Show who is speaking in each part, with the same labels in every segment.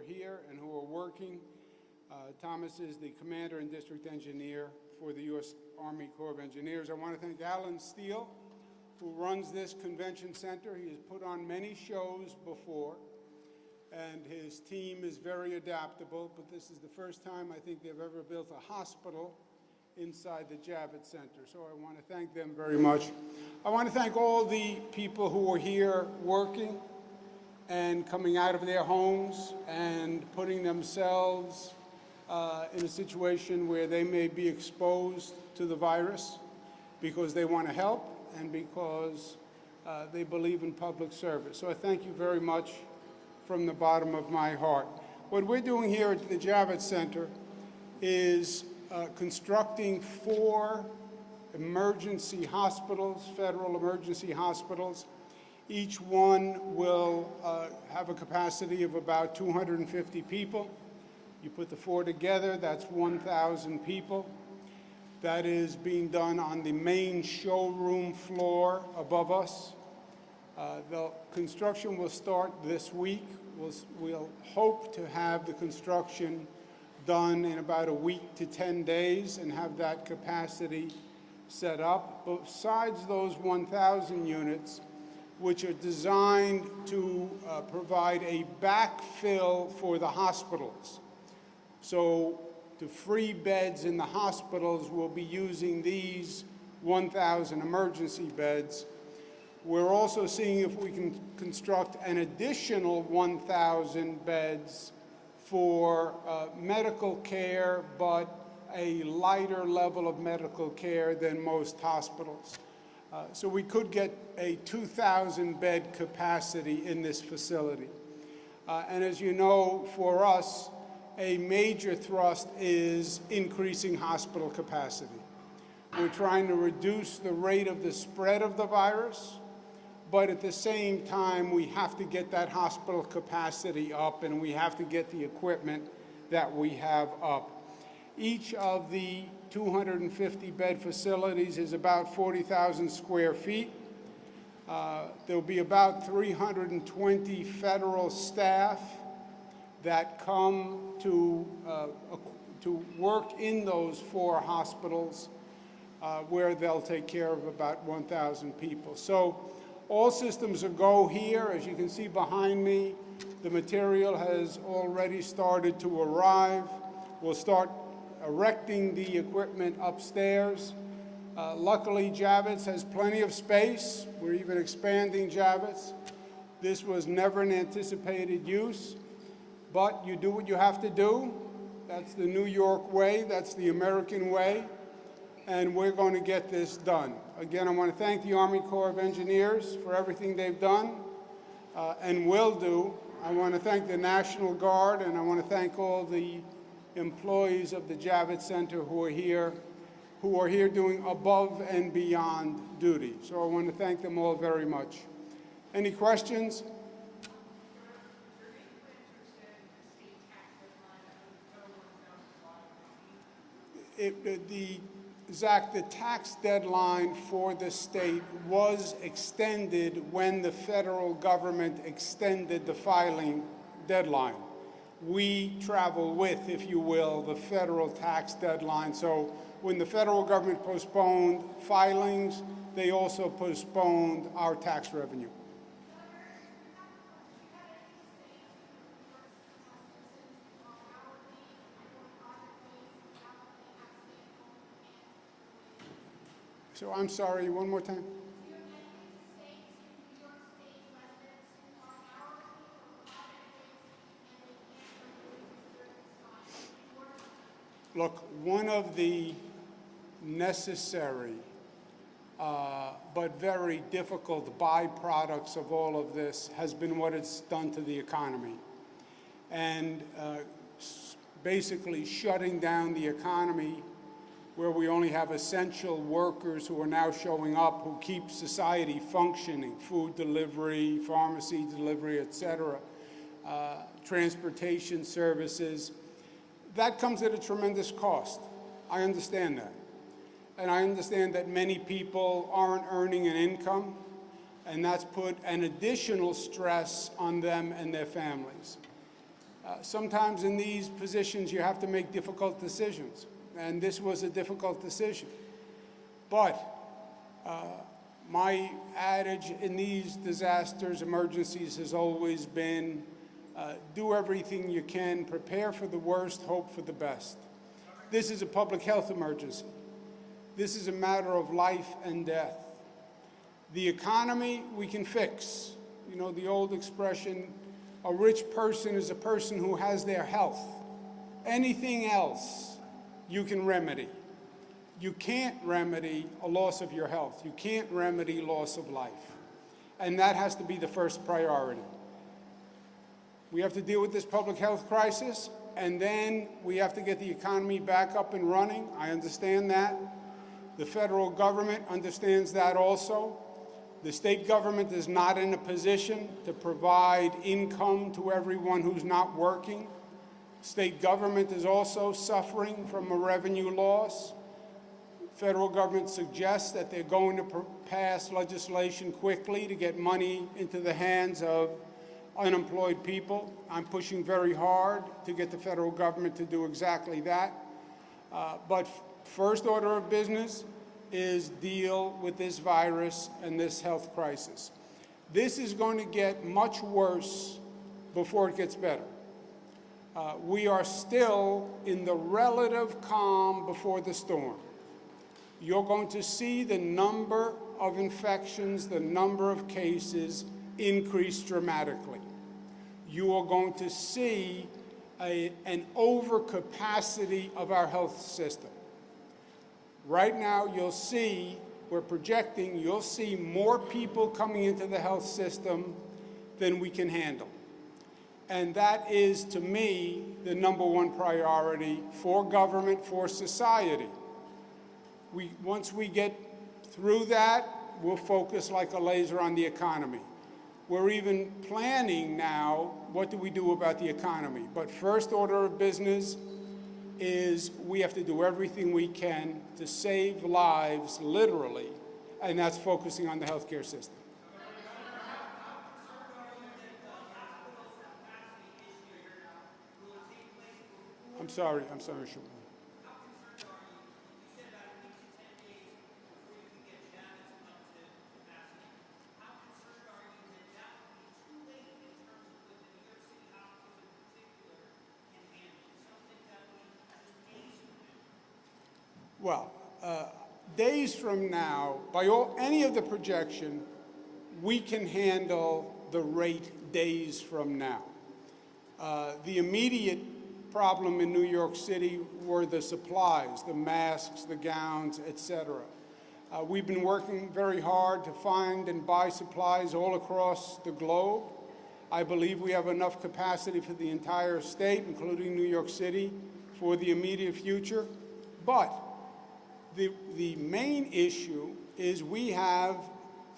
Speaker 1: here and who are working. Thomas is the commander and district engineer for the U.S. Army Corps of Engineers. I want to thank Alan Steele, who runs this convention center. He has put on many shows before, and his team is very adaptable, but this is the first time I think they've ever built a hospital inside the Javits Center. So I want to thank them very much. I want to thank all the people who are here working and coming out of their homes and putting themselves in a situation where they may be exposed to the virus because they want to help and because they believe in public service. So I thank you very much from the bottom of my heart. What we're doing here at the Javits Center is constructing 4 emergency hospitals, federal emergency hospitals. Each one will have a capacity of about 250 people. You put the 4 together, that's 1,000 people. That is being done on the main showroom floor above us. The construction will start this week. We'll hope to have the construction done in about a week to 10 days and have that capacity set up. Besides those 1,000 units, which are designed to provide a backfill for the hospitals. So to free beds in the hospitals, we'll be using these 1,000 emergency beds. We're also seeing if we can construct an additional 1,000 beds for medical care, but a lighter level of medical care than most hospitals. So we could get a 2,000 bed capacity in this facility. And as you know, for us, a major thrust is increasing hospital capacity. We're trying to reduce the rate of the spread of the virus, but at the same time, we have to get that hospital capacity up, and we have to get the equipment that we have up. Each of the 250-bed facilities is about 40,000 square feet. There'll be about 320 federal staff that come to work in those 4 hospitals where they'll take care of about 1,000 people. So all systems are go here. As you can see behind me, the material has already started to arrive. We'll start erecting the equipment upstairs. Luckily, Javits has plenty of space. We're even expanding Javits. This was never an anticipated use, but you do what you have to do. That's the New York way. That's the American way. And we're going to get this done. Again, I want to thank the Army Corps of Engineers for everything they've done and will do. I want to thank the National Guard, and I want to thank all the employees of the Javits Center who are here doing above and beyond duty. So I want to thank them all very much. Any questions? Zach, the tax deadline for the state was extended when the federal government extended the filing deadline. We travel with, if you will, the federal tax deadline. So when the federal government postponed filings, they also postponed our tax revenue. So I'm sorry, one more time. Look, one of the necessary but very difficult byproducts of all of this has been what it's done to the economy. And basically shutting down the economy where we only have essential workers who are now showing up, who keep society functioning, food delivery, pharmacy delivery, et cetera, transportation services. That comes at a tremendous cost. I understand that. And I understand that many people aren't earning an income, and that's put an additional stress on them and their families. Sometimes in these positions you have to make difficult decisions, and this was a difficult decision. But my adage in these disasters, emergencies, has always been do everything you can, prepare for the worst, hope for the best. This is a public health emergency. This is a matter of life and death. The economy we can fix. You know, the old expression, a rich person is a person who has their health. Anything else you can remedy. You can't remedy a loss of your health. You can't remedy loss of life. And that has to be the first priority. We have to deal with this public health crisis, and then we have to get the economy back up and running. I understand that. The federal government understands that also. The state government is not in a position to provide income to everyone who's not working. State government is also suffering from a revenue loss. Federal government suggests that they're going to pass legislation quickly to get money into the hands of unemployed people. I'm pushing very hard to get the federal government to do exactly that. But first order of business is deal with this virus and this health crisis. This is going to get much worse before it gets better. We are still in the relative calm before the storm. You're going to see the number of infections, the number of cases increase dramatically. You are going to see an overcapacity of our health system. Right now, you'll see, we're projecting, you'll see more people coming into the health system than we can handle. And that is, to me, the number one priority for government, for society. Once we get through that, we'll focus like a laser on the economy. We're even planning now, what do we do about the economy? But first order of business is we have to do everything we can to save lives, literally, and that's focusing on the healthcare system. I'm sorry, Shimon. Well, days from now, by any of the projection, we can handle the rate days from now. The immediate problem in New York City were the supplies, the masks, the gowns, etc. We've been working very hard to find and buy supplies all across the globe. I believe we have enough capacity for the entire state, including New York City, for the immediate future. But the main issue is we have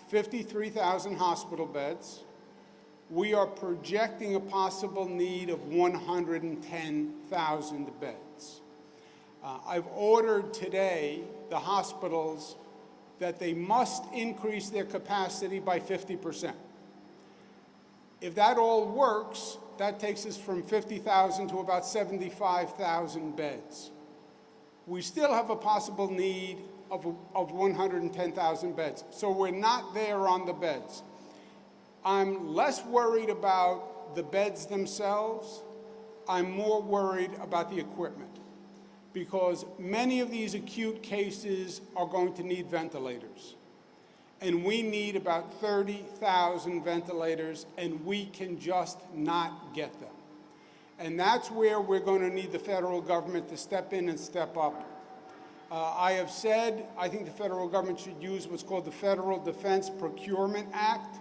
Speaker 1: 53,000 hospital beds. We are projecting a possible need of 110,000 beds. I've ordered today the hospitals that they must increase their capacity by 50%. If that all works, that takes us from 50,000 to about 75,000 beds. We still have a possible need of 110,000 beds. So we're not there on the beds. I'm less worried about the beds themselves. I'm more worried about the equipment, because many of these acute cases are going to need ventilators. And we need about 30,000 ventilators, and we can just not get them. And that's where we're going to need the federal government to step in and step up. I have said I think the federal government should use what's called the Federal Defense Procurement Act,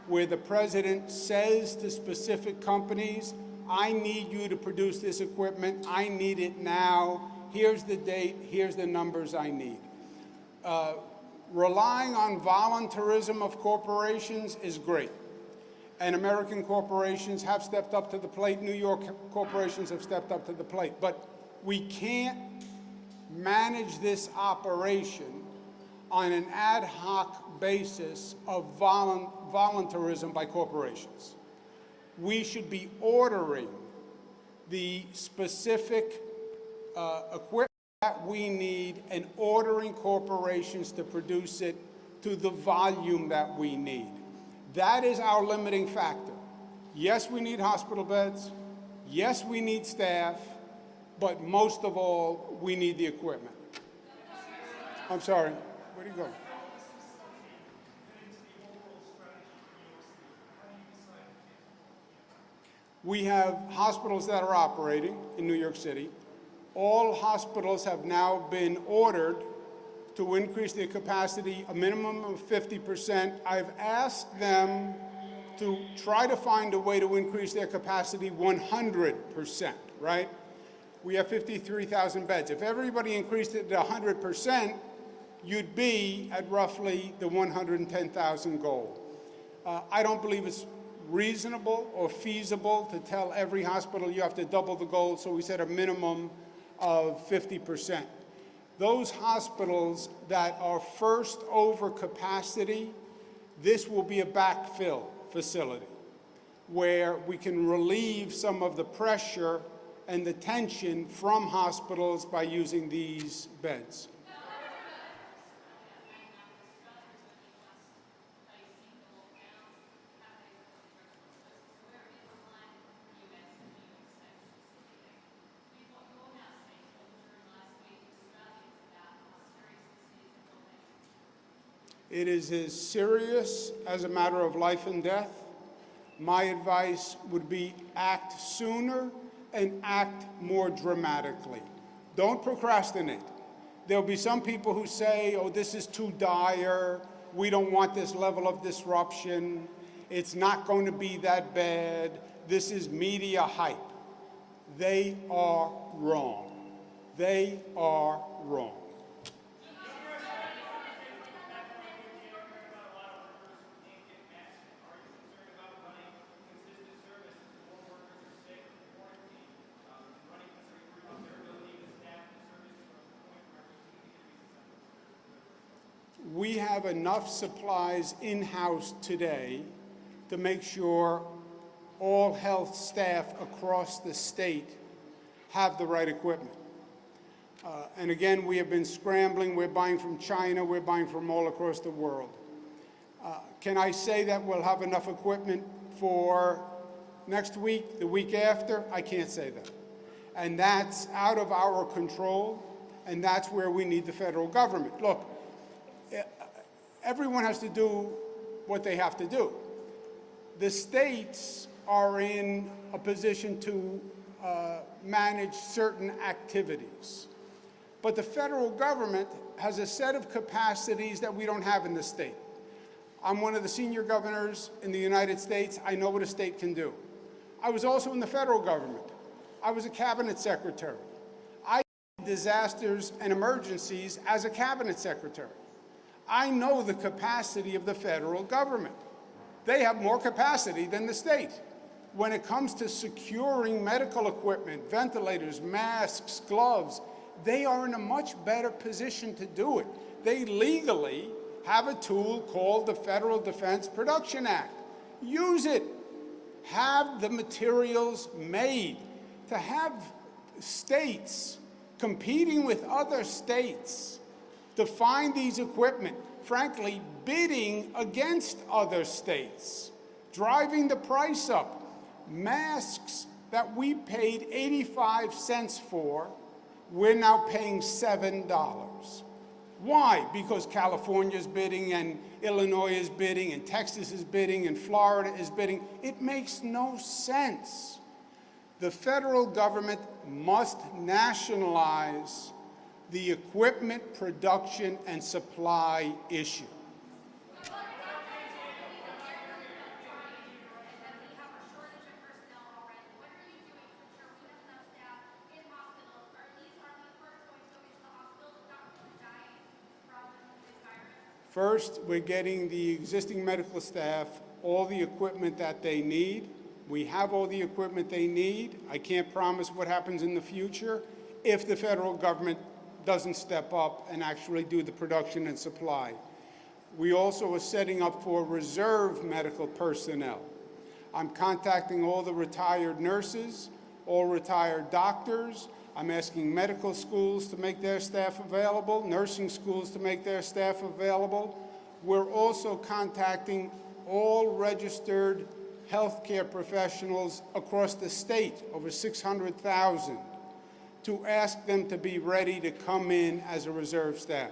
Speaker 1: where the president says to specific companies, I need you to produce this equipment, I need it now, here's the date, here's the numbers I need. Relying on voluntarism of corporations is great. And American corporations have stepped up to the plate. New York corporations have stepped up to the plate. But we can't manage this operation on an ad hoc basis of voluntarism by corporations. We should be ordering the specific equipment that we need and ordering corporations to produce it to the volume that we need. That is our limiting factor. Yes, we need hospital beds. Yes, we need staff. But most of all, we need the equipment. I'm sorry. Where do you go? We have hospitals that are operating in New York City. All hospitals have now been ordered to increase their capacity a minimum of 50%. I've asked them to try to find a way to increase their capacity 100%, right? We have 53,000 beds. If everybody increased it to 100%, you'd be at roughly the 110,000 goal. I don't believe it's reasonable or feasible to tell every hospital you have to double the goal, so we set a minimum of 50%. Those hospitals that are first over capacity, this will be a backfill facility where we can relieve some of the pressure and the tension from hospitals by using these beds. It is as serious as a matter of life and death. My advice would be act sooner and act more dramatically. Don't procrastinate. There'll be some people who say, oh, this is too dire. We don't want this level of disruption. It's not going to be that bad. This is media hype. They are wrong. They are wrong. We have enough supplies in-house today to make sure all health staff across the state have the right equipment. And again, we have been scrambling. We're buying from China. We're buying from all across the world. Can I say that we'll have enough equipment for next week, the week after? I can't say that. And that's out of our control, and that's where we need the federal government. Look, everyone has to do what they have to do. The states are in a position to manage certain activities. But the federal government has a set of capacities that we don't have in the state. I'm one of the senior governors in the United States. I know what a state can do. I was also in the federal government. I was a cabinet secretary. I did disasters and emergencies as a cabinet secretary. I know the capacity of the federal government. They have more capacity than the state. When it comes to securing medical equipment, ventilators, masks, gloves, they are in a much better position to do it. They legally have a tool called the Federal Defense Production Act. Use it. Have the materials made. To have states competing with other states to find these equipment, frankly, bidding against other states, driving the price up. Masks that we paid 85 cents for, we're now paying $7. Why? Because California is bidding, and Illinois is bidding, and Texas is bidding, and Florida is bidding. It makes no sense. The federal government must nationalize the equipment production and supply issue. First, we're getting the existing medical staff all the equipment that they need. We have all the equipment they need. I can't promise what happens in the future if the federal government doesn't step up and actually do the production and supply. We also are setting up for reserve medical personnel. I'm contacting all the retired nurses all retired doctors. I'm asking medical schools to make their staff available, nursing schools to make their staff available. We're also contacting all registered healthcare professionals across the state, over 600,000, to ask them to be ready to come in as a reserve staff.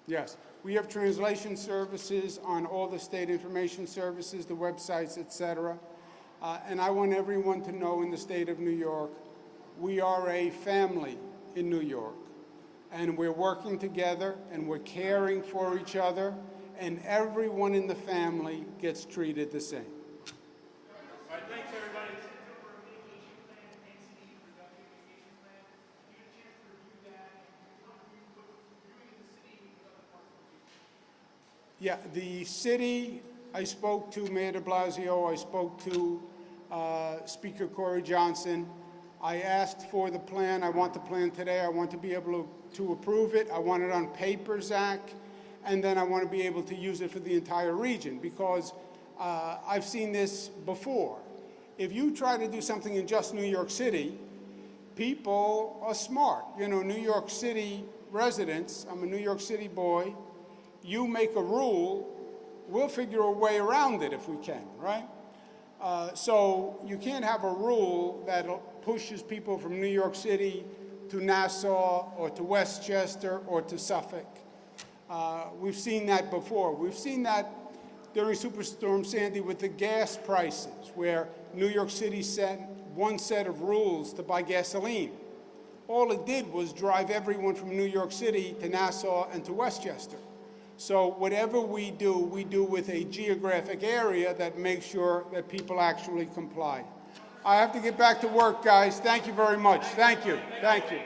Speaker 1: Yes, we have translation services on all the state information services, the websites, etc. And I want everyone to know in the state of New York, we are a family in New York. And we're working together, and we're caring for each other, and everyone in the family gets treated the same.
Speaker 2: All right, thanks, everybody.
Speaker 1: Yeah, the city, I spoke to Mayor de Blasio, I spoke to Speaker Corey Johnson. I asked for the plan. I want the plan today. I want to be able to approve it. I want it on paper, Zach, and then I want to be able to use it for the entire region, because I've seen this before. If you try to do something in just New York City, people are smart. You know, New York City residents, I'm a New York City boy, you make a rule, we'll figure a way around it if we can, right? So you can't have a rule that pushes people from New York City to Nassau or to Westchester or to Suffolk. We've seen that before. We've seen that during Superstorm Sandy with the gas prices, where New York City set one set of rules to buy gasoline. All it did was drive everyone from New York City to Nassau and to Westchester. So whatever we do with a geographic area that makes sure that people actually comply. I have to get back to work, guys. Thank you very much. Thank you. Thank you.